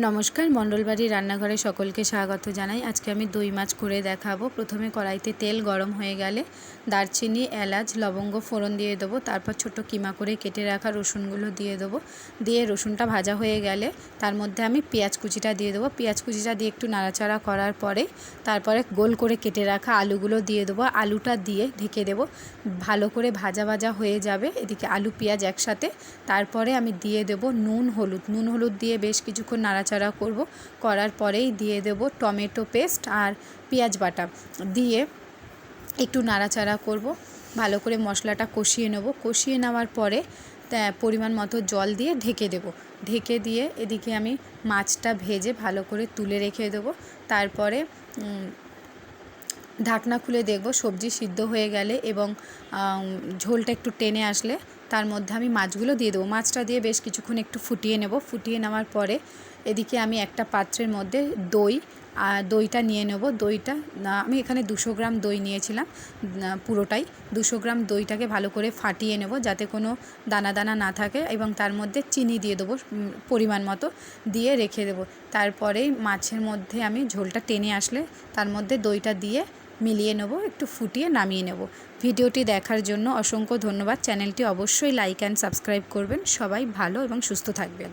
নমস্কার, মণ্ডলবাড়ি রান্নাঘরে সকলকে স্বাগত জানাই। আজকে আমি দই মাছ করে দেখাবো। প্রথমে কড়াইতে তেল গরম হয়ে গেলে দারচিনি, এলাচ, লবঙ্গ ফোড়ন দিয়ে দেবো। তারপর ছোটো কিমা করে কেটে রাখা রসুনগুলো দিয়ে দেবো। দিয়ে রসুনটা ভাজা হয়ে গেলে তার মধ্যে আমি পেঁয়াজ কুচিটা দিয়ে দেবো। পেঁয়াজ কুচিটা দিয়ে একটু নাড়াচাড়া করার পরে তারপরে গোল করে কেটে রাখা আলুগুলো দিয়ে দেবো। আলুটা দিয়ে ঢেকে দেবো। ভালো করে ভাজা ভাজা হয়ে যাবে এদিকে আলু পেঁয়াজ একসাথে। তারপরে আমি দিয়ে দেবো নুন হলুদ দিয়ে বেশ কিছুক্ষণ নাড়াচাড়া করব। করার পরেই দিয়ে দেব টমেটো পেস্ট আর পেঁয়াজ বাটা দিয়ে একটু নাড়াচাড়া করব। ভালো করে মশলাটা কষিয়ে নেব। কষিয়ে নেওয়ার পরে পরিমাণ মতো জল দিয়ে ঢেকে দেব। ঢেকে দিয়ে এদিকে আমি মাছটা ভেজে ভালো করে তুলে রেখে দেবো। তারপরে ঢাকনা খুলে দেখব সবজি সিদ্ধ হয়ে গেলে এবং ঝোলটা একটু টেনে আসলে তার মধ্যে আমি মাছগুলো দিয়ে দেবো। মাছটা দিয়ে বেশ কিছুক্ষণ একটু ফুটিয়ে নেব। ফুটিয়ে নেওয়ার পরে এদিকে আমি একটা পাত্রের মধ্যে দইটা নিয়ে নেব। দইটা আমি এখানে 200 গ্রাম দই নিয়েছিলাম পুরোটাই। 200 গ্রাম দইটাকে ভালো করে ফাটিয়ে নেব যাতে কোনো দানা দানা না থাকে, এবং তার মধ্যে চিনি দিয়ে দেবো পরিমাণ মতো, দিয়ে রেখে দেবো। তারপরেই মাছের মধ্যে আমি ঝোলটা টেনে আসলে তার মধ্যে দইটা দিয়ে মিলিয়ে নেব, একটু ফুটিয়ে নামিয়ে নেব। ভিডিওটি দেখার জন্য অসংখ্য ধন্যবাদ। চ্যানেলটি অবশ্যই লাইক অ্যান্ড সাবস্ক্রাইব করবেন। সবাই ভালো এবং সুস্থ থাকবেন।